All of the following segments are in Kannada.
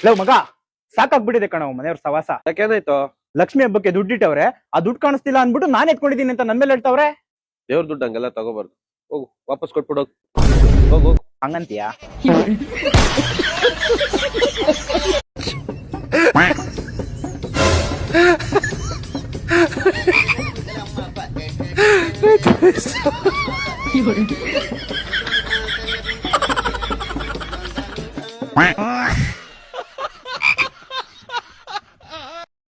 ಲವ್ ಮಗ ಸಾಕಾಗ್ಬಿಟ್ಟಿದೆ ಕಣ ಮನೆಯವ್ರ ಸವಾಸ. ಯಾಕೇನಾಯ್ತು? ಲಕ್ಷ್ಮಿ ಹಬ್ಬಕ್ಕೆ ದುಡ್ಡಿಟ್ಟವ್ರೆ, ಆ ದುಡ್ಡು ಕಾಣಿಸ್ತಿಲ್ಲ ಅನ್ಬಿಟ್ಟು ನಾನ್ ಎತ್ಕೊಂಡಿದೀನಿ ಅಂತ ನನ್ ಮೇಲೆ ಹೇಳ್ತಾವ್ರೆ. ದೇವ್ರ ದುಡ್ಡು ಹಂಗೆಲ್ಲ ತಗೋಬಾರ್ದು. ಹೋಗು, ವಾಪಸ್ ಕೊಟ್ಬಿಡು. ಹೋಗು ಹೋಗು. ಹಂಗಂತೀಯಾ?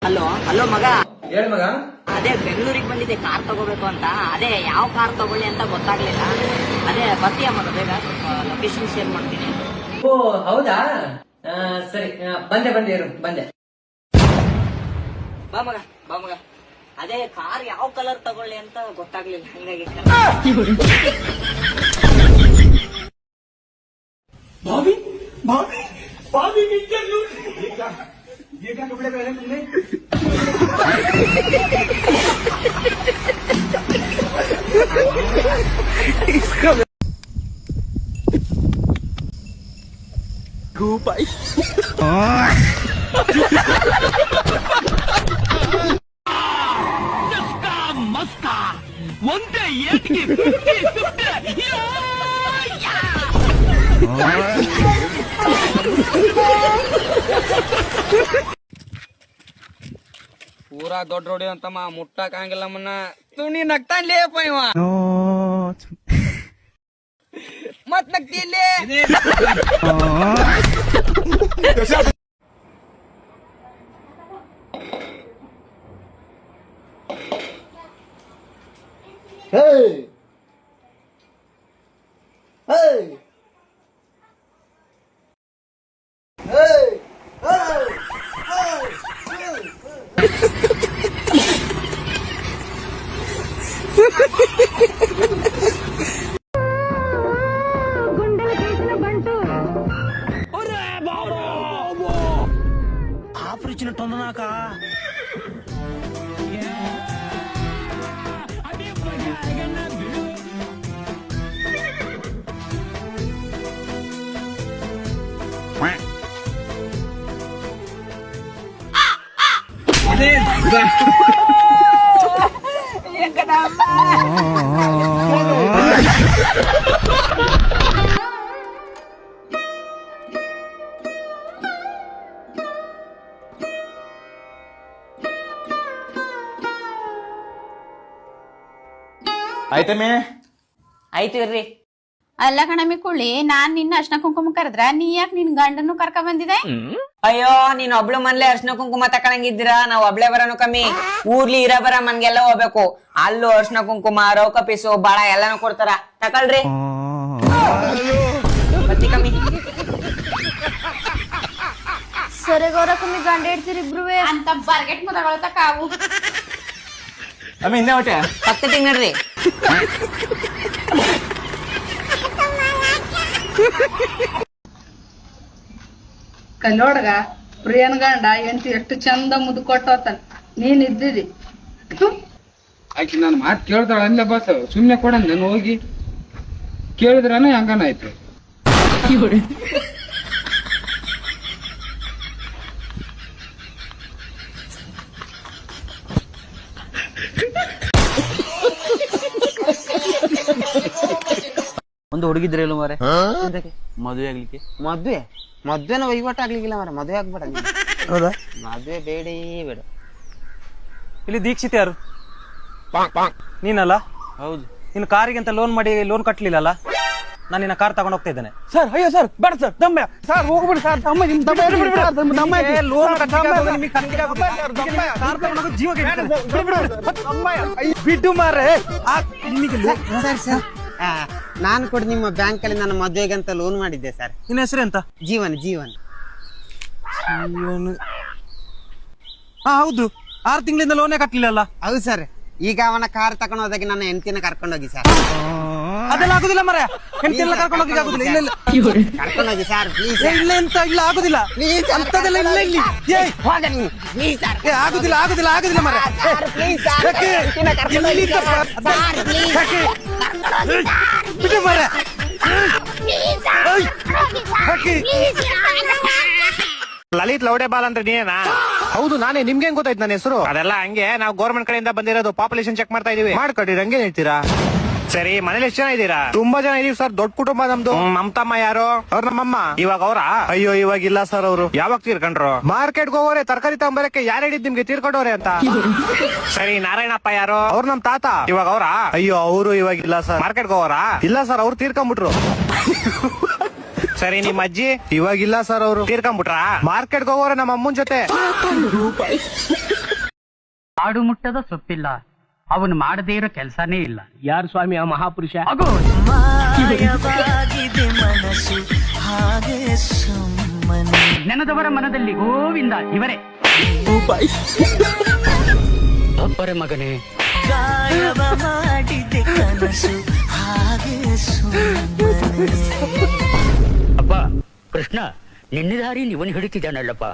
ಹಲೋ ಹಲೋ ಮಗ, ಹೇಳ ಮಗ. ಅದೇ ಬೆಂಗಳೂರಿಗೆ ಬಂದಿದ್ದೆ ಕಾರ್ ತಗೋಬೇಕು ಅಂತ. ಅದೇ ಯಾವ ಕಾರ್ ತಗೊಳ್ಳಿ ಅಂತ ಗೊತ್ತಾಗ್ಲಿಲ್ಲ. ಅದೇ ಬರ್ತೀಯ ಮಗ, ಬೇಗ ಸ್ವಲ್ಪ ಲೊಕೇಶನ್ ಶೇರ್ ಮಾಡ್ತೀನಿ. ಓ ಹೌದಾ, ಸರಿ ಬಂದೆ ಇರು ಬಂದೆ. ಬಾ ಮಗ ಬಾ ಮಗ. ಅದೇ ಕಾರ್ ಯಾವ ಕಲರ್ ತಗೊಳ್ಳಿ ಅಂತ ಗೊತ್ತಾಗ್ಲಿಲ್ಲ, ಹಂಗಾಗಿ भाभी भाभी भाभी ये क्या कपड़े पहने तुमने? भाई मस्का ಒಂದೇ ಏಟಿಗೆ ಪೂರಾ ದೊಡ್ಡ ರೋಡಿ ಅಂತಮ್ಮ, ಮುಟ್ಟಕ್ ಆಗಂಗಿಲ್ಲ ಮನ್ನ. ತುಣಿ ನಗ್ತಾನ್ಲೇಪ್ಪ ಇವ. ಮತ್ ನಗ್ತಿಲ್ಲೇ. Hey! Hey! Hey! Hey! ఆఫరిచ్చిన టొన్ననాక ಆಯ್ತಮ್ಮೆ. ಆಯ್ತು ಇರ್ರಿ. ಅಲ್ಲ ಕಣಮಿ ಕುಳ್ಳಿ, ನಾನ್ ನಿನ್ನ ಅರ್ಶನ ಕುಂಕುಮ ಕರೆದ್ರ ನೀ ಯಾಕೆ ನಿನ್ ಗಂಡನ್ನು ಕರ್ಕ ಬಂದಿದೆ? ಅಯ್ಯೋ, ನೀನ್ ಒಬ್ಳು ಮನ್ಲೆ ಅರ್ಶನ ಕುಂಕುಮ ತಕೊಂಡಂಗಿದ್ದೀರಾ, ನಾವ್ ಒಬ್ಳೆ ಬರೋನು ಕಮ್ಮಿ. ಊರ್ಲಿ ಬರ ಮನ್ಗೆಲ್ಲ ಹೋಗ್ಬೇಕು. ಅಲ್ಲೂ ಅರ್ಶನ ಕುಂಕುಮ, ರೌಕ ಪೀಸು, ಬಾಳ ಎಲ್ಲಾನು ಕೊಡ್ತಾರ. ತಕೊಳ್ರಿ ಬತ್ತಿ ಕಮ್ಮಿ. ಸರಿ ಗೌರ ಕಮ್ಮಿ ಗಂಡ ಇಡ್ತೀರಿ ಇಬ್ರುವೆ ಅಂತ ಬರ್ಗೆಟ್ ಮುದಗೊಳ್ತ ಕಾವು. ಅಮ್ಮೆ ಇನ್ನೇ ಹೊಟ್ಟೆ ಪಕ್ಕ ತಿಂಗ್ರಿ. ಕಲ್ಲೋಡ್ಗ ಪ್ರಿಯನ್ ಗಂಡ ಎಂತ ಎಷ್ಟು ಚಂದ ಮುದ್ದು ಕೊಟ್ಟೋತಾನ, ನೀನ್ ಇದ್ದಿದಿ. ಆಕಿ ನಾನು ಮಾತು ಕೇಳ್ತಾಳ ಅಂದ ಬಸ್, ಸುಮ್ನೆ ಕೊಡ ನಾನು ಹೋಗಿ ಕೇಳಿದ್ರನ ಹಂಗನಾಯ್ತು. ಒಂದು ಹುಡುಗಿದ್ರೇನು ಮಾರೆ ಮದುವೆ ಆಗ್ಲಿಕ್ಕೆ? ಮದ್ವೆನ ವಹಿವಾಟ ಆಗ್ಲಿಕ್ಕಿಲ್ಲ ಮಾರ, ಮದುವೆ ಆಗ್ಬೇಡ. ಹೌದಾ? ಮದ್ವೆ ಬೇಡೇ ಬೇಡ. ಇಲ್ಲಿ ದೀಕ್ಷಿತ್ ಯಾರು? ನೀನಲ್ಲ? ಹೌದು. ನಿನ್ನ ಕಾರಿಗೆ ಅಂತ ಲೋನ್ ಮಾಡಿ ಲೋನ್ ಕಟ್ಲಿಲ್ಲಲ್ಲ, ನಾನು ನಿನ್ನ ಕಾರ್ ತಗೊಂಡ್ ಹೋಗ್ತಾ ಇದ್ದೇನೆ. ಸರ್ ಅಯ್ಯೋ ಸರ್ ಬೇಡ ಸರ್, ದಮ್ಮ ಸರ್ ಹೋಗ್ಬಿಡಿ ಸರ್, ದಮ್ಮ ನಿಮ್ ದಮ್ಮ ಲೋನ್ ಬಿಟ್ಟು ಮಾರೆ. ಸರ್ ಸರ್, ನಾನು ಕೂಡ ನಿಮ್ಮ ಬ್ಯಾಂಕ್ ಅಲ್ಲಿ ನನ್ನ ಮದುವೆಗೆ ಅಂತ ಲೋನ್ ಮಾಡಿದ್ದೆ ಸರ್. ನಿನ್ನ ಹೆಸರು ಎಂತ? ಜೀವನ್ ಜೀವನ್. ಹಾ ಹೌದು, 6 ತಿಂಗಳಿಂದ ಲೋನೇ ಕಟ್ಲಿಲ್ಲ. ಹೌದು ಸರ್. ಈಗ ಅವನ ಕಾರ್ ತಗೊಂಡು ಹೋದಾಗ ನನ್ನ ಹೆಂಡತಿನ ಕರ್ಕೊಂಡು ಹೋಗಿ ಸರ್. ಅದೆಲ್ಲ ಆಗುದಿಲ್ಲ ಮರ, ಹೆಂಡತಿಯೆಲ್ಲ ಕರ್ಕೊಂಡು ಹೋಗಿ ಆಗುದಿಲ್ಲ. ಇಲ್ಲ ಇಲ್ಲ ಕರ್ಕೊಂಡು ಹೋಗಿ ಸರ್ ಪ್ಲೀಸ್. ಇಲ್ಲ ಅಂತ ಇಲ್ಲ, ಆಗುದಿಲ್ಲ ಅಂತದೆಲ್ಲ ಇಲ್ಲ ಇಲ್ಲಿ. ಆಗುದಿಲ್ಲ ಆಗುದಿಲ್ಲ ಆಗುದಿಲ್ಲ ಮರ. ಬಿಟ್ಟು ಮರ. ಲಲಿತ್ ಲೌಡೆಬಾಲ್ ಅಂದ್ರೆ ನೀನೇನಾ? ಹೌದು ನಾನೇ. ನಿಮ್ಗೆ ಹೆಂಗ್ ಗೊತ್ತಾಯ್ತು ನನ್ನ ಹೆಸರು? ಅದೆಲ್ಲ ಹಂಗೆ, ನಾವು ಗೌರ್ಮೆಂಟ್ ಕಡೆಯಿಂದ ಬಂದಿರೋದು, ಪಾಪ್ಯುಲೇಷನ್ ಚೆಕ್ ಮಾಡ್ತಾ ಇದೀವಿ. ಮಾಡ್ಕೊಡಿ, ಹಂಗೆ ಹೇಳ್ತೀರಾ? ಸರಿ, ಮನೇಲಿ ಎಷ್ಟು ಜನ ಇದ್ದೀರಾ? ತುಂಬಾ ಜನ ಇದೀವಿ ಸರ್, ದೊಡ್ಡ ಕುಟುಂಬ ನಮ್ದು. ನಮ್ ತಮ್ಮ ಯಾರು? ಅವ್ರ ನಮ್ಮಮ್ಮ. ಇವಾಗ ಅವ್ರ? ಅಯ್ಯೋ ಇವಾಗ ಇಲ್ಲ ಸರ್ ಅವರು. ಯಾವಾಗ ತೀರ್ಕೊಂಡ್ರು? ಮಾರ್ಕೆಟ್ಗೆ ಹೋಗೋರೆ, ತರಕಾರಿ ತಗೊಂಬರಕ್ಕೆ. ಯಾರು ಹೇಳಿದ್ ನಿಮ್ಗೆ ತೀರ್ಕೊಂಡವ್ರೆ ಅಂತ? ಸರಿ, ನಾರಾಯಣಪ್ಪ ಯಾರು? ಅವ್ರ ನಮ್ ತಾತ. ಇವಾಗ ಅವ್ರ? ಅಯ್ಯೋ ಅವರು ಇವಾಗ ಇಲ್ಲ ಸರ್. ಮಾರ್ಕೆಟ್ಗೆ ಹೋಗೋರ? ಇಲ್ಲ ಸರ್, ಅವ್ರು ತೀರ್ಕೊಂಡ್ಬಿಟ್ರು. ಸರಿ, ನಿಮ್ ಅಜ್ಜಿ? ಇವಾಗಿಲ್ಲ ಸರ್, ಅವರು ತೀರ್ಕೊಂಡ್ಬಿಟ್ರ? ಮಾರ್ಕೆಟ್ಗೆ ಹೋಗೋರೆ ನಮ್ಮ ಅಮ್ಮನ ಜೊತೆ. ಆಡು ಮುಟ್ಟದ ಸೊಪ್ಪಿಲ್ಲ, ಅವನು ಮಾಡದೇ ಇರೋ ಕೆಲಸನೇ ಇಲ್ಲ. ಯಾರು ಸ್ವಾಮಿ ಆ ಮಹಾಪುರುಷ? ನೆನದವರ ಮನದಲ್ಲಿ ಗೋವಿಂದ ಇವರೇ. ಒಬ್ಬರೇ ಮಗನೇ. ಅಪ್ಪ ಕೃಷ್ಣ, ನಿನ್ನೆ ದಾರಿ ಇವನು ಹಿಡಿತಿದ್ದಾನಲ್ಲಪ್ಪ.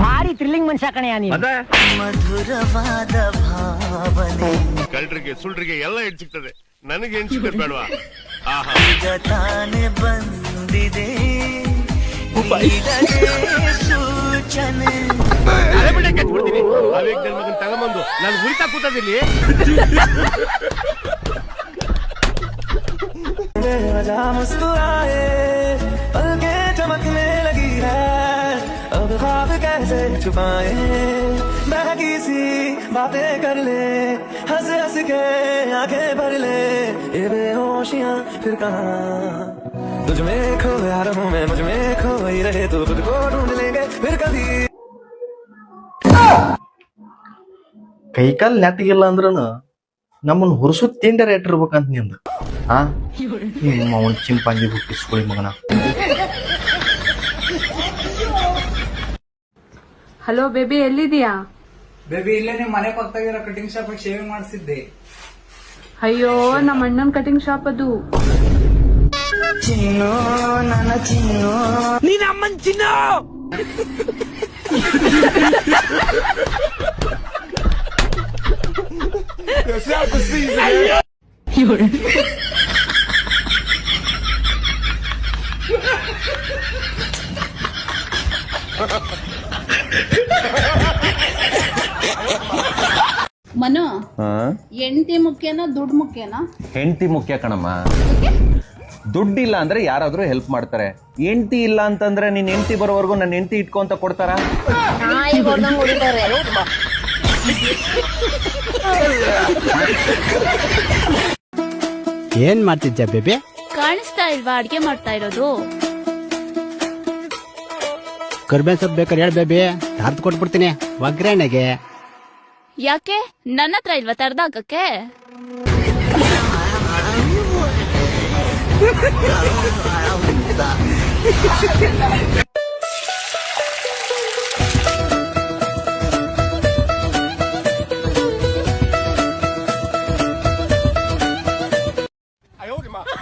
ಭಾರಿ ಥ್ರಿಲ್ಲಿಂಗ್ ಮನುಷ್ಯ ಕಣೆಯ ನೀನು. ಮಧುರವಾದ ಭಾವನೆ ಕಳ್ಳರಿಗೆ ಸುಳ್ರಿಗೆ ಎಲ್ಲ ಹೆಣ್ ಸಿಗ್ತದೆ, ನನಗೆ ಹೆಣ್ ಸಿಗ್ತದೆ ಬೇಡವಾ? ತಾನೆ ಬಂದಿದೆ ಸೂಚನೆ. ತಗೊಂಬಂದು ನಾನು ಉರಿತಾ ಕೂತದಿಲ್ಲಿ. मुस्कुराए पलकें चमकने लगी है, अब ख्वाब कैसे छुपाए, बहकी सी बातें कर ले, हंस हंस के आंखें भर ले, ये बेहोशियां फिर कहाँ, तुझ में खोया रहूं मैं, मुझ में खोई रहे तो तुझको ढूंढ लेंगे फिर कभी. ಕೈಕಾಲ್ ನೆಟ್ಟಿಗಿಲ್ಲ ಅಂದ್ರನು ನಮ್ಮನ್ನ ಹುರ್ಸು ತಿಂಡರ ಇಟ್ಟಿರ್ಬೇಕಂತ ನಿಂದ. ನಿಮ್ಮ ಅವನ್ ಚಿಂಪಾಂಜಿ ಹುಟ್ಟಿಸ್ಕೊಳ್ಳಿ ಮಗನ. Hello baby, ಎಲ್ಲಿದೀಯಾ? ಬೇಬಿ ಇಲ್ಲೇ ನಿಮ್ ಮನೆ ಪಕ್ಕದಾಗಿರೋ ಕಟಿಂಗ್ ಶಾಪ್ ಶೇವಿಂಗ್ ಮಾಡಿಸಿದ್ದೆ. ಅಯ್ಯೋ, ನಮ್ಮ ಅಣ್ಣನ್ ಕಟಿಂಗ್ ಶಾಪ್ ಅದು. ಚಿನ್ನು ನನ್ನ ಚಿನ್ನು, ನೀನ್ ಅಮ್ಮನ್ ಚಿನ್ನ. ಮನು, ಹೆಂಡತಿ ಮುಖ್ಯನಾ ದುಡ್ಡು ಮುಖ್ಯನಾ? ಹೆಂಡತಿ ಮುಖ್ಯ ಕಣಮ್ಮ. ದುಡ್ಡಿಲ್ಲ ಅಂದ್ರೆ ಯಾರಾದ್ರೂ ಹೆಲ್ಪ್ ಮಾಡ್ತಾರೆ. ಹೆಂಡತಿ ಇಲ್ಲ ಅಂತಂದ್ರೆ ನಿನ್ ಹೆಂಡತಿ ಬರೋವರೆಗೂ ನನ್ನ ಹೆಂಡತಿ ಇಟ್ಕೊಂತ ಕೊಡ್ತಾರ? ಏನ್ ಮಾಡ್ತಿದ್ಯಾ ಬೇಬಿ? ಕಾಣಿಸ್ತಾ ಇಲ್ವಾ ಅಡ್ಗೆ ಮಾಡ್ತಾ ಇರೋದು? ಕರ್ಬೇನ್ ಸೊಪ್ಪು ಬೇಕಾದ್ರೆ ಹೇಳ ಬೇಬಿ, ತಾರ್ದು ಕೊಟ್ಬಿಡ್ತೀನಿ ಒಗ್ಗರಣೆಗೆ. ಯಾಕೆ ನನ್ನ ಹತ್ರ ಇಲ್ವಾ ತರ್ದಾಕಕ್ಕೆ?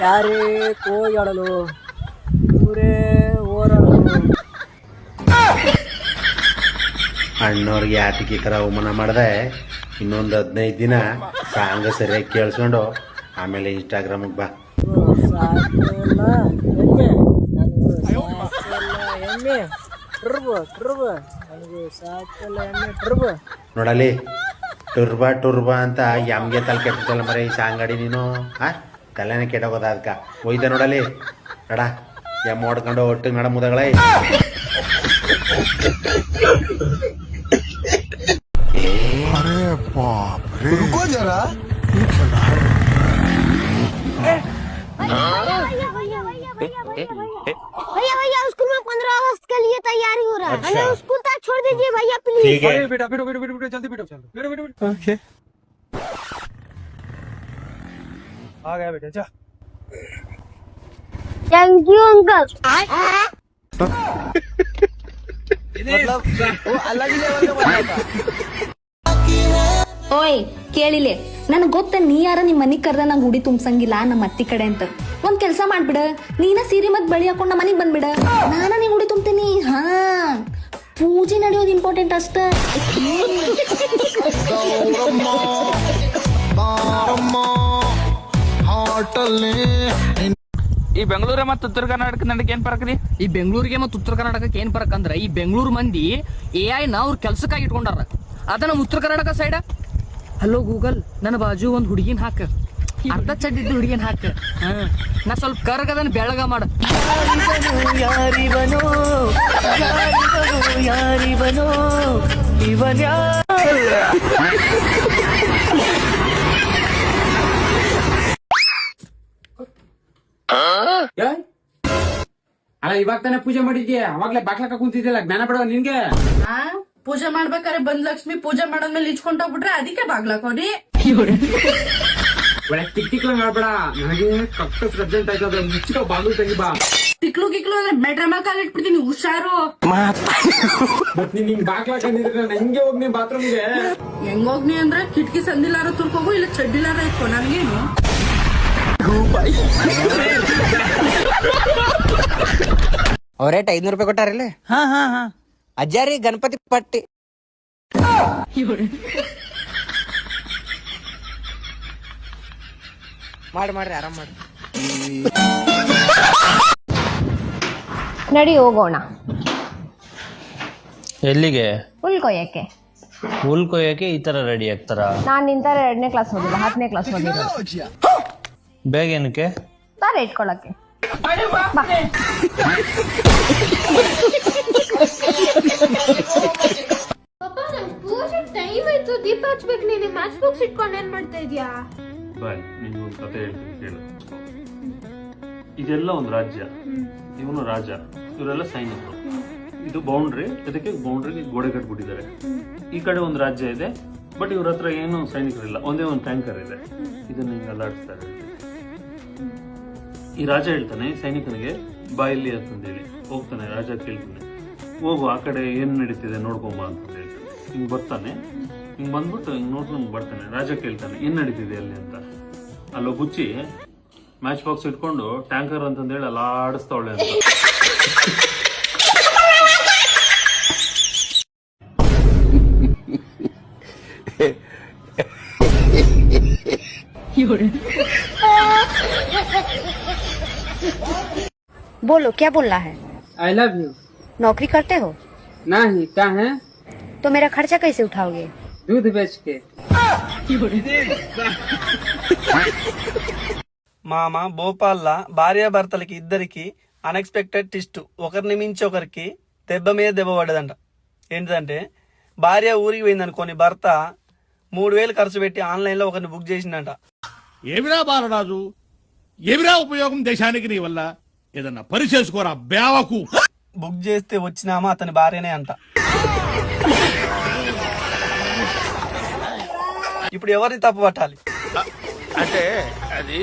ಯಾರೇ ಕೋಯಾಡಲು ಊರೇ ಓಡಾಡಲು. ಅಣ್ಣವ್ರಿಗೆ ಆಟಿಕೆ ಕರ ಅವಮಾನ ಮಾಡ್ದೆ. ಇನ್ನೊಂದು 15 ದಿನ ಸಾಂಗ್ ಸರಿಯಾಗಿ ಕೇಳಿಸ್ಕೊಂಡು ಆಮೇಲೆ ಇನ್ಸ್ಟಾಗ್ರಾಮಿಗೆ ಬಾ. ನೋಡಲಿ, ಟುರ್ಬಾ ಅಂತ ಯಮ್ಗೆ ತಲೆ ಕೆಟ್ಟಲ್ಲ ಮರ ಈ ಸಾಂಗಡಿ. ನೀನು ತಲೆನೇ ಕೆಟ್ಟೋಗೋದ ಅದಕ್ಕ ಹೋಯ್ತ. ನೋಡಲಿ ನಡ ಎಮ್ಮ ಹೊಡ್ಕೊಂಡು ಒಟ್ಟಿಗೆ ನಡ ಮುದಗಳೇ. भैया भैया स्कूल में 15 अगस्त के लिए तैयारी हो रहा है, हमें स्कूल तक छोड़ दीजिए भैया प्लीज. बेटा बेटा बेटा बेटा जल्दी बेटा बेटा बेटा ओके आ गया बेटा जा. Thank you uncle. मतलब वो अलग ही लेवल का बना था. ಓಯ್ ಕೇಳಿಲೆ, ನನಗ್ ಗೊತ್ತ ನೀ ಯಾರ ನಿಮ್ ಮನಿಗ್ ಕರ್ದ ನಂಗ್ ಉಡಿ ತುಂಬಸಂಗಿಲ್ಲ ನಮ್ಮ ಅತ್ತಿ ಕಡೆ ಅಂತ. ಒಂದ್ ಕೆಲ್ಸ ಮಾಡ್ಬಿಡ, ನೀನ ಸೀರೆ ಮತ್ ಬಳಿ ಹಾಕೊಂಡ್ ನಮ್ಮ ಮನಿಗ್ ಬಂದ್ಬಿಡ, ನಾನ ನಿಂಗ್ ಉಡಿ ತುಂಬ್ತೀನಿ. ಹಾ, ಪೂಜೆ ನಡೆಯೋದು ಇಂಪಾರ್ಟೆಂಟ್ ಅಷ್ಟ. ಈ ಬೆಂಗಳೂರ ಮತ್ತು ಉತ್ತರ ಕರ್ನಾಟಕ ನಡಕ್ಕೆ ಏನ್ ಫರಕ್ ರೀ? ಈ ಬೆಂಗಳೂರಿಗೆ ಮತ್ತು ಉತ್ತರ ಕರ್ನಾಟಕಕ್ಕೆ ಏನ್ ಫರಕ್ ಅಂದ್ರೆ ಈ ಬೆಂಗಳೂರು ಮಂದಿ AI ನ ಅವ್ರ ಕೆಲ್ಸಕ್ಕಾಗಿ ಇಟ್ಕೊಂಡಾರ. ಅದ ನಮ್ಮ ಉತ್ತರ ಕರ್ನಾಟಕ ಸೈಡ್ ಹಲೋ ಗೂಗಲ್ ನನ್ನ ಬಾಜು ಒಂದ್ ಹುಡುಗಿನ ಹಾಕ, ಅರ್ಧ ಚಡ್ಡಿದ್ದು ಹುಡುಗಿನ ಹಾಕ, ನಾ ಸ್ವಲ್ಪ ಕರ್ಗದನ್ ಬೆಳಗ ಮಾಡ. ಯಾರಿವನೋ ಯಾರಿವನೋ ಇವನ್ಯಾ ಅಲ್ಲ ಇವಾಗ ತಾನೇ ಪೂಜೆ ಮಾಡಿದ್ಯಾ, ಅವಾಗ್ಲೇ ಬಾಕ್ಲಕ್ಕ ಕುಂತಿದ್ಯಲ್ಲ, ಜ್ಞಾನ ಬಿಡೋ ನಿನ್ಗೆ. ಪೂಜೆ ಮಾಡ್ಬೇಕಾದ್ರೆ ಬಂದ್ ಲಕ್ಷ್ಮಿ ಪೂಜೆ ಮಾಡಾದ್ಮೇಲೆ ಇಚ್ಕೊಂಡೋಗ್ಬಿಟ್ರೆ ಅದಕ್ಕೆ ಬಾಗ್ಲಾಕೋರಿ. ಒಳ್ಳೆ ಟಿಕ್ ಟಿಕ್ಲ ಮಾಡ್ಬೇಡ, ನನಗೆ ಕಕ್ಕ ಅರ್ಜೆಂಟ್ ಆಯ್ತದ, ಮುಚ್ಚಿಕ ಬಾಗ್ಲು ತೆಗಿ ಬಾ. ತಿಕ್ಲು ಗಿಕ್ಲು ಅಂದ್ರೆ ಬೆಡ್ರೂಮ್ ಕಾಲ್ ಇಟ್ಬಿಡ್ತೀನಿ, ಹುಷಾರು. ಮತ್ ನೀನ್ ಹಿಂಗ್ ಬಾಗ್ಲಾಕ ಹೆಂಗೆ ಹೋಗ್ನಿ ಬಾತ್ರೂಮ್ಗೆ? ಹೆಂಗೋಗ್ನಿ ಅಂದ್ರೆ ಕಿಟಕಿ ಸಂದಿಲಾರ ತುರ್ಕೋಗು, ಇಲ್ಲ ಚಡ್ಡಿಲಾರ ಇಟ್ಕೊ, ನನ್ಗೇನು. ಅವ್ರೇಟ್ 500 ರೂಪಾಯಿ ಕೊಟ್ಟಾರಿಲ್ಲ. ಹಾ ಹಾ ಹಾ ಅಜ್ಜಾರಿ ಗಣಪತಿ ಪಟ್ಟಿ ಮಾಡ್ರಿ ಆರಾಮ್ ಮಾಡ್ರಿ. ನಡಿ ಹೋಗೋಣ. ಎಲ್ಲಿಗೆ? ಹುಲ್ ಕೊಯ್ಯಕ್ಕೆ. ಹುಲ್ ಕೊಯ್ಯಕ್ಕೆ ಈ ತರ ರೆಡಿ ಆಗ್ತಾರ? ನಾನ್ ನಿಂತರ 2ನೇ ಕ್ಲಾಸ್ ಓದಿಲ್ಲ, 10ನೇ ಕ್ಲಾಸ್ ಓದಿರೋದು. ಬೇಗ ಏನಕ್ಕೆ? ತಾರ ಇಟ್ಕೊಳಕ್ಕೆ. ಟೈಮ್ ಆಯ್ತು, ದೀಪ ಹಚ್ಬೇಕು. ನೀನು ಮ್ಯಾಚ್ ಬಾಕ್ಸ್ ಇಟ್ಕೊಂಡು ಏನ್ ಮಾಡ್ತಾ ಇದೀಯಾ? ಬಾಯ್, ನಿಮ್ಗೊಂದು ಕತೆ ಹೇಳ್ತೀನಿ ಕೇಳು. ಇದೆಲ್ಲ ಒಂದು ರಾಜ್ಯ, ಇವನು ರಾಜ, ಇವರೆಲ್ಲ ಸೈನಿಕರು. ಇದು ಬೌಂಡ್ರಿ, ಇದಕ್ಕೆ ಬೌಂಡ್ರಿಗೆ ಗೋಡೆ ಕಟ್ಬಿಟ್ಟಿದ್ದಾರೆ. ಈ ಕಡೆ ಒಂದು ರಾಜ್ಯ ಇದೆ, ಬಟ್ ಇವ್ರ ಹತ್ರ ಏನು ಸೈನಿಕರಿಲ್ಲ, ಒಂದೇ ಒಂದು ಟ್ಯಾಂಕರ್ ಇದೆ. ಇದನ್ನ ಹಿಂಗೆ ಅಲ್ಲಾಡಿಸ್ತಾರೆ. ಈ ರಾಜ ಹೇಳ್ತಾನೆ ಸೈನಿಕನಿಗೆ ಬಾಯಲ್ಲಿ ಅಂತಂದೇಳಿ ಹೋಗ್ತಾನೆ. ರಾಜ ಕೇಳ್ತಾನೆ, ಹೋಗು ಆ ಕಡೆ ಏನ್ ನಡೀತಿದೆ ನೋಡ್ಕೊಂಬ ಅಂತ ಹೇಳ್ತಾನೆ. ಹಿಂಗ್ ಬರ್ತಾನೆ, ಹಿಂಗ್ ಬಂದ್ಬಿಟ್ಟು ಹಿಂಗ್ ನೋಡ್ಕೊಂಡು ಬರ್ತಾನೆ. ರಾಜ ಕೇಳ್ತಾನೆ ಏನ್ ನಡೀತಿದೆ ಅಲ್ಲಿ ಅಂತ. ಅಲ್ಲೋ ಬುಚ್ಚಿ ಮ್ಯಾಚ್ ಬಾಕ್ಸ್ ಇಟ್ಕೊಂಡು ಟ್ಯಾಂಕರ್ ಅಂತಂದೇಳಿ ಅಲ್ಲ ಆಡಿಸ್ತಾವಳೆ ಅಂತ. बोलो क्या बोलना है? I love you. नौकरी करते हो? नहीं, क्या है? तो मेरा खर्चा कैसे उठाओगे? दूध बेच के. మామ భోపాల్ల భార్యాభర్తలకి ఇద్దరికి అన్ఎక్స్పెక్టెడ్ ట్విస్ట్. ఒకరిని మించి ఒకరికి దెబ్బ మీద దెబ్బ పడ్డదంట. ఏంటంటే భార్య ఊరికి పోయిందనుకోని భర్త 3000 ఖర్చు పెట్టి ఆన్లైన్లో ఒకరిని బుక్ చేసిందంట. ఏమిరా బాలరాజు, ఏమిరా ఉపయోగం దేశానికి నీ వల్ల? ఏదన్నా పని చేసుకోరా బేవకు. బుక్ చేస్తే వచ్చినామా అతని భార్యనే అంట. ఇప్పుడు ఎవరిని తప్పు పట్టాలి? అంటే అది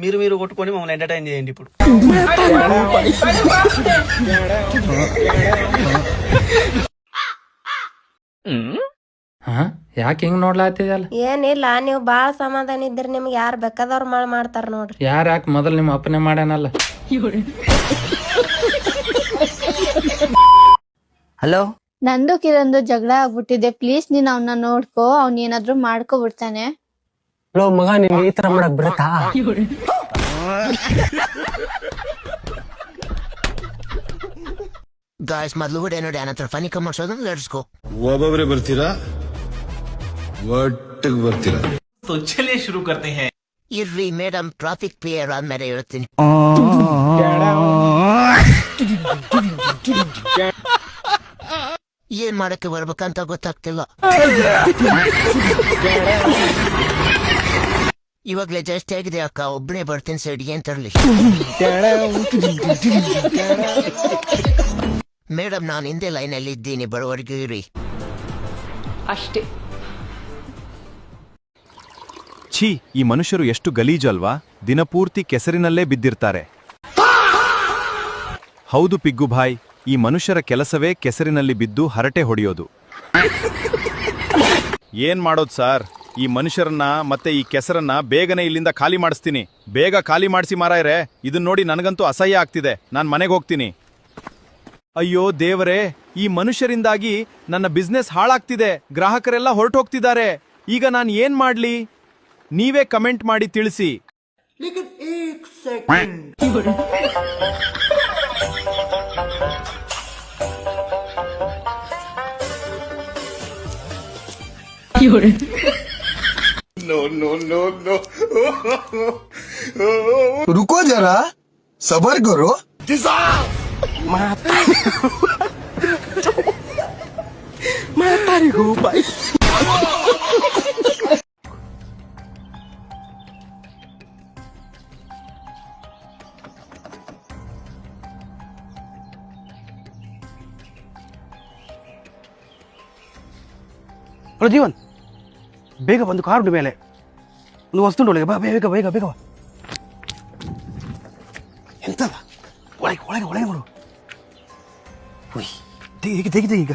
మీరు కొట్టుకొని మమ్మల్ని ఎంటర్టైన్ చేయండి. ఇప్పుడు ಯಾಕೆ ಹಿಂಗ್ ನೋಡ್ಲಾತಿದಲ್ಲ? ಏನಿಲ್ಲ, ನೀವು ಬಾಳ ಸಮಾಧಾನ ಇದ್ರೆ ನಿಮ್ಗೆ ಯಾರು ಬೇಕಾದವ್ರು ಮಾಡ್ತಾರ ನೋಡ್ರಿ. ಯಾರ ಯಾಕೆ ಮೊದಲು ನಿಮ್ಮ ಅಪ್ಪನೇ ಮಾಡ್ಯಾನಲ್ಲ. ಹಲೋ, ನಂದು ಕಿರಂದು ಜಗಳ ಆಗ್ಬಿಟ್ಟಿದೆ. ಪ್ಲೀಸ್ ನೀನ್ ಅವನ್ನ ನೋಡ್ಕೋ, ಅವ್ನ ಏನಾದ್ರು ಮಾಡ್ಕೊಬಿಡ್ತಾನೆ. ಲೋ ಮಗ, ನಿನ್ಗೆ ಈ ತರ ಮಾಡಕ್ ಬರುತ್ತಾ? ಗಾಯ್ಸ್, ಮೊದಲು ವಿಡಿಯೋ ನೋಡಿ ಅನಂತರ ಫನಿ ಕಮೆಂಟ್ಸ್ ಓದೋಣ. Let's go. ಒಬ್ಬೊಬ್ಬರೇ ಬರ್ತೀರಾ, ಒಟ್ಟಿಗೆ ಬರ್ತೀರಾ? तो चलिए शुरू करते हैं. ಇರ್ರಿ ಮೇಡಮ್, ಟ್ರಾಫಿಕ್ ಕ್ಲಿಯರ್ ಆದ್ಮೇಲೆ ಹೇಳ್ತೀನಿ. ಏನ್ ಮಾಡಕ್ಕೆ ಬರ್ಬೇಕಂತ ಗೊತ್ತಾಗ್ತಿಲ್ಲ. ಇವಾಗ್ಲೇ ಜಾಸ್ತಿ ಆಗಿದೆ ಅಕ್ಕ, ಒಬ್ಬನೇ ಬರ್ತೀನಿ ಸೈಡ್ಗೆ ಅಂತ ತರಲಿ. ಮೇಡಮ್, ನಾನು ಹಿಂದೆ ಲೈನಲ್ಲಿ ಇದ್ದೀನಿ, ಬರೋವರೆಗೂ ಇರಿ ಅಷ್ಟೇ. ಛೀ, ಈ ಮನುಷ್ಯರು ಎಷ್ಟು ಗಲೀಜು ಅಲ್ವಾ? ದಿನಪೂರ್ತಿ ಕೆಸರಿನಲ್ಲೇ ಬಿದ್ದಿರ್ತಾರೆ. ಹೌದು ಪಿಗ್ಗು ಭಾಯ್, ಈ ಮನುಷ್ಯರ ಕೆಲಸವೇ ಕೆಸರಿನಲ್ಲಿ ಬಿದ್ದು ಹರಟೆ ಹೊಡೆಯೋದು. ಏನ್ ಮಾಡೋದು ಸಾರ್, ಈ ಮನುಷ್ಯರನ್ನ ಮತ್ತೆ ಈ ಕೆಸರನ್ನ ಬೇಗನೆ ಇಲ್ಲಿಂದ ಖಾಲಿ ಮಾಡಿಸ್ತೀನಿ. ಬೇಗ ಖಾಲಿ ಮಾಡಿಸಿ ಮಾರಾಯ್ರೆ, ಇದನ್ನ ನೋಡಿ ನನಗಂತೂ ಅಸಹ್ಯ ಆಗ್ತಿದೆ. ನಾನ್ ಮನೆಗೆ ಹೋಗ್ತೀನಿ. ಅಯ್ಯೋ ದೇವರೇ, ಈ ಮನುಷ್ಯರಿಂದಾಗಿ ನನ್ನ ಬಿಸ್ನೆಸ್ ಹಾಳಾಗ್ತಿದೆ. ಗ್ರಾಹಕರೆಲ್ಲ ಹೊರಟೋಗ್ತಿದ್ದಾರೆ. ಈಗ ನಾನು ಏನ್ ಮಾಡ್ಲಿ? ನೀವೇ ಕಮೆಂಟ್ ಮಾಡಿ ತಿಳಿಸಿ. रुको जरा सबर करो ಜೀವನ್ ಬೇಗ ಬಂದು ಕಾರು ಮೇಲೆ ಒಂದು ವಸ್ತುಂಡು ಒಳಗೆ ಬಾ ಬೇಗ ಬೇಗ ಬೇಗ ಬಾ ಎಂತಲ್ಲ ಒಳಗೆ ಒಳಗೆ ಒಳಗೆ ಮಾಡು ಈಗ ತೆಗಿದೆ ಈಗ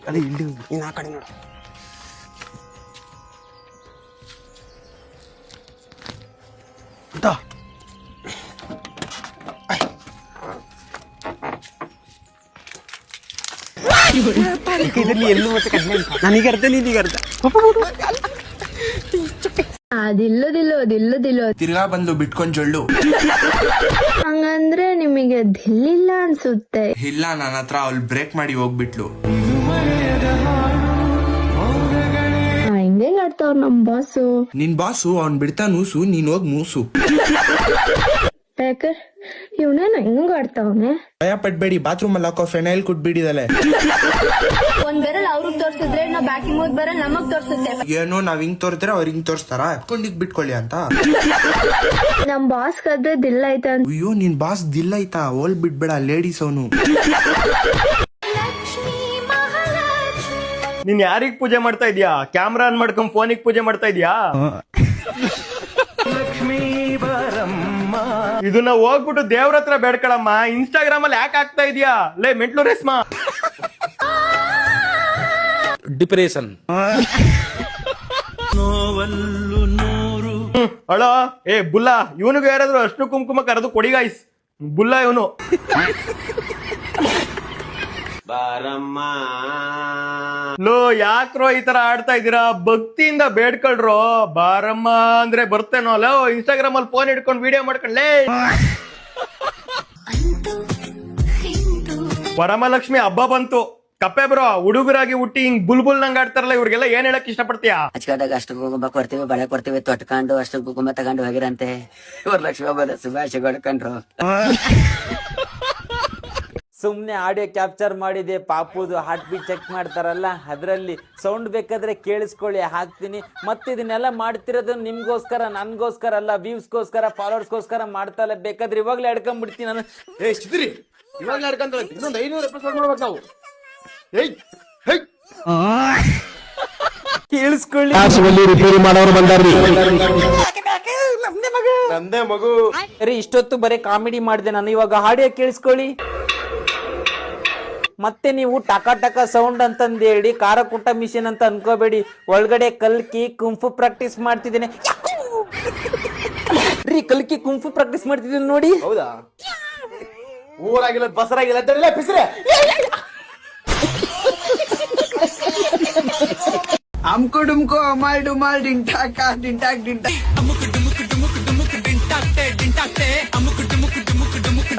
ಅಲ್ಲಿ ಇಲ್ಲಿ ನೀನು ಆ ಕಡೆ ನೋಡು ಅಂತ ಇದರಲ್ಲಿ ಎಲ್ಲೂ ಮತ್ತೆ ಕಡಿಮೆ ನನಗೆ ಅರ್ಧ ನೀನೀಗ ಅರ್ಧ ಅದಿಲ್ಲದಿಲ್ಲೋ ತಿರ್ಗಾ ಬಂದು ಬಿಟ್ಕೊಂಡ್ ಜೊಳ್ಳು ಹಂಗಂದ್ರೆ ನಿಮಗೆ ದಿಲ್ಲಿಲ್ಲ ಅನ್ಸುತ್ತೆ. ಇಲ್ಲ ನನ್ನ ಹತ್ರ ಅವ್ಳು ಬ್ರೇಕ್ ಮಾಡಿ ಹೋಗ್ಬಿಟ್ಲು. ಹಿಂಗೆ ಆಡ್ತಾವ್ರ ನಮ್ ಬಾಸು. ನಿನ್ ಬಾಸು ಅವ್ನ್ ಬಿಡ್ತಾ ನೂಸು, ನೀನ್ ಹೋಗ್ ಮೂಸು. ಯಾಕೆ ಇವನೇನ ಹಿಂಗ ಆಡ್ತಾವನೆ? ಭಯ ಪಡ್ಬೇಡಿ, ಬಾತ್ರೂಮ್ ಅಲ್ಲಿ ಹಾಕೋ ಫೆನೈಲ್ ಕುಟ್ಬಿಡಿದಲೆ. ಒಂದ್ ಬೆರಲ್ ಅವ್ರಿಗೆ ತೋರ್ಸಿದ್ರೆ ನಾವ್ ಬಾಕಿ ಮೂರ್ ಬೆರಲ್ ನಮಗ್ ತೋರ್ಸುತ್ತೆ. ಏನೋ ನಾವ್ ಹಿಂಗ್ ತೋರ್ತಾರೆ ಅವ್ರ ಹಿಂಗ್ ತೋರ್ಸ್ತಾರ, ಹಾಕೊಂಡಿಗ್ ಬಿಟ್ಕೊಳ್ಳಿ ಅಂತ. ನಮ್ ಬಾಸ್ ಕದ್ರೆ ದಿಲ್ಲ ಐತ. ಅಯ್ಯೋ ನಿನ್ ಬಾಸ್ ದಿಲ್ಲ ಐತಾ? ಹೋಲ್ ಬಿಡ್ಬೇಡ, ಲೇಡೀಸ್ ಅವನು. ನೀನ್ ಯಾರಿಗ್ ಪೂಜೆ ಮಾಡ್ತಾ ಇದ್ಯಾ? ಕ್ಯಾಮ್ರಾ ಆನ್ ಮಾಡ್ಕೊಂಡ್ ಫೋನಿಗೆ ಪೂಜೆ ಮಾಡ್ತಾ ಇದ್ಯಾ? ಲಕ್ಷ್ಮೀ ಬರಮ್ಮ, ಇದನ್ನ ಹೋಗ್ಬಿಟ್ಟು ದೇವ್ರ ಹತ್ರ ಬೇಡ್ಕೊಳಮ್ಮ. ಇನ್ಸ್ಟಾಗ್ರಾಮ್ ಅಲ್ಲಿ ಯಾಕೆ ಆಗ್ತಾ ಇದೀಯಾ? ಲೇ ಮೆಂಟ್ಲು ರೇಸ್ಮಾ. ಡಿಪ್ರೆಷನ್ ಅಳೋ ಏ ಬುಲ್ಲ, ಇವನಿಗೂ ಯಾರಾದ್ರೂ ಅಷ್ಟು ಕುಂಕುಮ ಕರೆದು ಕೊಡಿ ಗಾಯ್ಸ್. ಬುಲ್ಲ ಇವನು. ಲೋ ಯಾಕ್ರೋ ಈ ತರ ಆಡ್ತಾ ಇದೀರಾ? ಭಕ್ತಿಯಿಂದ ಬೇಡ್ಕೊಳ್ರೋ. ಬಾರಮ್ಮ ಅಂದ್ರೆ ಬರ್ತೇನೋ? ಲೋ ಇನ್ಸ್ಟಾಗ್ರಾಮ್ ಅಲ್ಲಿ ಫೋನ್ ಹಿಡ್ಕೊಂಡು ವಿಡಿಯೋ ಮಾಡ್ಕೊಂಡ್ಲೇ. ವರಮಹಾಲಕ್ಷ್ಮಿ ಹಬ್ಬ ಬಂತು. ಕಪ್ಪೆ ಬ್ರೋ, ಹುಡುಗರಾಗಿ ಹುಟ್ಟಿ ಹಿಂಗ್ ಬುಲ್ಬುಲ್ ನಂಗ್ ಆಡ್ತಾರಲ್ಲ, ಇವ್ರಿಗೆಲ್ಲ ಏನ್ ಹೇಳಕ್ ಇಷ್ಟಪಡ್ತೀಯಾ? ಅಚ್ಕದಾಗ ಅಷ್ಟು ಕುಂಕುಮ ಕೊಡ್ತೀವಿ, ಬಳೆ ಕೊಡ್ತೀವಿ, ತೊಟ್ಕೊಂಡು ಅಷ್ಟು ಕುಂಕುಮ ತಗೊಂಡು ಹೋಗಿರಂತೆ. ಲಕ್ಷ್ಮಿ ಹಬ್ಬದ ಶುಭಾಶಯಗಳು ಕಣ್ರು. ಸುಮ್ನೆ ಆಡಿಯೋ ಕ್ಯಾಪ್ಚರ್ ಮಾಡಿದೆ, ಪಾಪುದು ಹಾರ್ಟ್ ಬೀಟ್ ಚೆಕ್ ಮಾಡ್ತಾರಲ್ಲ ಅದ್ರಲ್ಲಿ ಸೌಂಡ್ ಬೇಕಾದ್ರೆ ಕೇಳಿಸ್ಕೊಳ್ಳಿ, ಹಾಕ್ತೀನಿ. ಮತ್ತೆ ಇದನ್ನೆಲ್ಲ ಮಾಡ್ತಿರೋದು ನಿಮ್ಗೋಸ್ಕರ, ನನ್ಗೋಸ್ಕರ ಅಲ್ಲ, ವ್ಯೂಸ್ಗೋಸ್ಕರ, ಫಾಲೋವರ್ಸ್ಗೋಸ್ಕರ ಮಾಡ್ತಾಯಿಲ್ಲ. ಬೇಕಾದ್ರೆ ಇವಾಗ್ಲೇ ಹಿಡ್ಕೊಂಡ್ಬಿಡ್ತೀನಿ ನಾನು. ಇವಾಗಲೇ ಹಿಡ್ಕೊಂತ ಇನ್ನೊಂದು 500 ಎಪಿಸೋಡ್ ಮಾಡ್ಬೇಕು ನಾವು. ಕೇಳಿಸ್ಕೊಳ್ಳಿ. ರಿಪೇರಿ ಮಾಡೋರು ಬಂದಾರ್ರಿ. ನಂದೇ ಮಗು. ಸರಿ, ಇಷ್ಟೊತ್ತು ಬರೀ ಕಾಮಿಡಿ ಮಾಡಿದೆ ನಾನು. ಇವಾಗ ಆಡಿಯೋ ಕೇಳಿಸ್ಕೊಳ್ಳಿ. ಮತ್ತೆ ನೀವು ಟಕ ಟಕ ಸೌಂಡ್ ಅಂತಂದು ಹೇಳಿ ಖಾರ ಕುಟ್ಟ ಮಿಷಿನ್ ಅಂತ ಅನ್ಕೋಬೇಡಿ. ಒಳಗಡೆ ಕಲ್ಕಿ ಕುಂಫು ಪ್ರಾಕ್ಟೀಸ್ ಮಾಡ್ತಿದ್ದೇನೆ ರೀ. ಕಲ್ಕಿ ಕುಂಫು ಪ್ರಾಕ್ಟೀಸ್ ಮಾಡ್ತಿದ್ದೀನಿ ನೋಡಿ. ಹೌದಾ? ಊರಾಗಿಲ್ಲ ಬಸರಾಗಿಲ್ಲ ಪಿಸ್ರೆ. हमको डुमको अमाल डुमाल डिंटाका डिंटाक डिंटा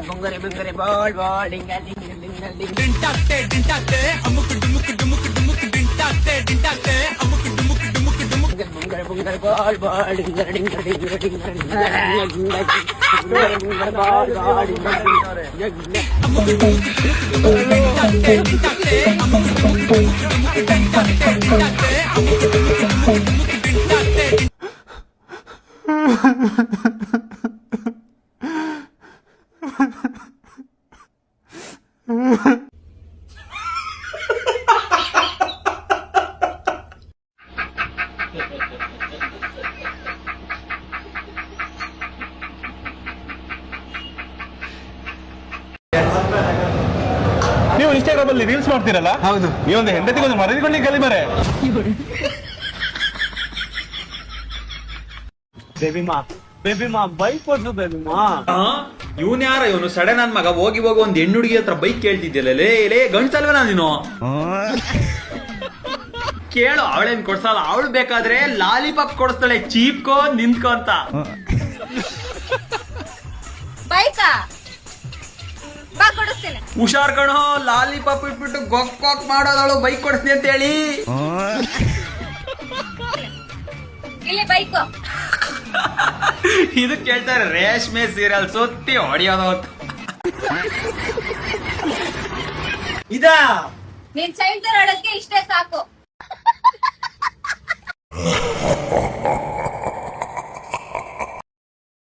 बुंगरे बुंगरे बॉल बॉल डिंगा डिंग डिंग डिंग ಡಿಂಟಾಕ್ತೆ ಡಿಂಟಾಕ್ತೆ ಅಮುಕ್ ಡುಮುಕ್ ಡುಮುಕ್ ಡುಮುಕ್ ಡಿಂಟಾಕ್ತೆ ಡಿಂಟಾಕ್ತೆ ಅಮುಕ್ ಡುಮುಕ್ ಡುಮುಕ್ ಡುಮುಕ್ बुंगरे बुंगरे बॉल बॉल डिंगा डिंग डिंग डिंग बुंगरे बुंगरे बॉल बॉल डिंगा डिंग ಅಮುಕ್ ಡುಮುಕ್ ಡಿಂಟಾಕ್ತೆ ಡಿಂಟಾಕ್ತೆ ಅಮುಕ್ ಡುಮುಕ್ ಡುಮುಕ್ ಡಿಂಟಾಕ್ತೆ ಡಿಂಟಾಕ್ತೆ ಅಮುಕ್ ಡುಮುಕ್ ಡುಮುಕ್ ಡಿಂಟಾಕ್ತೆ. ನೀವು ಇನ್ಸ್ಟಾಗ್ರಾಮ್ ಅಲ್ಲಿ ರೀಲ್ಸ್ ಮಾಡ್ತೀರಲ್ಲ? ಹೌದು. ನೀವೊಂದು ಹೆಂಡತಿಗೊಂದು ಮರದಿಕೊಳ್ಳಿ ಕಲಿ ಮರೆ. ಬೇಬಿಮಾ ಬೈಕ್ ಕೊಡ್ಸು ಬೇಬಿಮಾ. ಇವನ್ ಯಾರ ಇವನು? ಸಡೆ ನನ್ ಮಗ ಹೋಗಿ ಹೋಗಿ ಒಂದ್ ಹೆಣ್ಣು ಹುಡುಗಿ ಹತ್ರ ಬೈಕ್ ಕೇಳ್ತಿದ್ಯಲ್ಲ. ಲೇ ಲೇ ಗಂಡ್ಸಲ್ವನ ನೀನು? ಕೇಳು, ಅವಳೇನ್ ಕೊಡ್ಸಲ್ಲ. ಅವಳು ಬೇಕಾದ್ರೆ ಲಾಲಿಪಾಪ್ ಕೊಡಿಸ್ತಾಳೆ, ಚೀಪ್ಕೋ ನಿಂತ್ಕೋ ಅಂತ. ಬೈಕಾ ಬಾ ಕೊಡಿಸ್ತೀನಿ. ಹುಷಾರ್ ಕಣೋ, ಲಾಲಿಪಾಪ್ ಇಟ್ಬಿಟ್ಟು ಗೊಕ್ ಮಾಡೋದವಳು ಬೈಕ್ ಕೊಡಿಸ್ತೀನಿ ಅಂತ ಹೇಳಿ. ಇಲ್ಲಿ ಬೈಕು. ಇದು ಕೇಳ್ತಾರೆ ರೇಷ್ಮೆ ಸೀರಿಯಲ್ ಸುತ್ತಿ ಹೊಡಿಯೋದು ಅಂತ. ಇದಾ ನೀನ್ ಚೈನ್ ತರ ಇಷ್ಟೇ ಸಾಕು.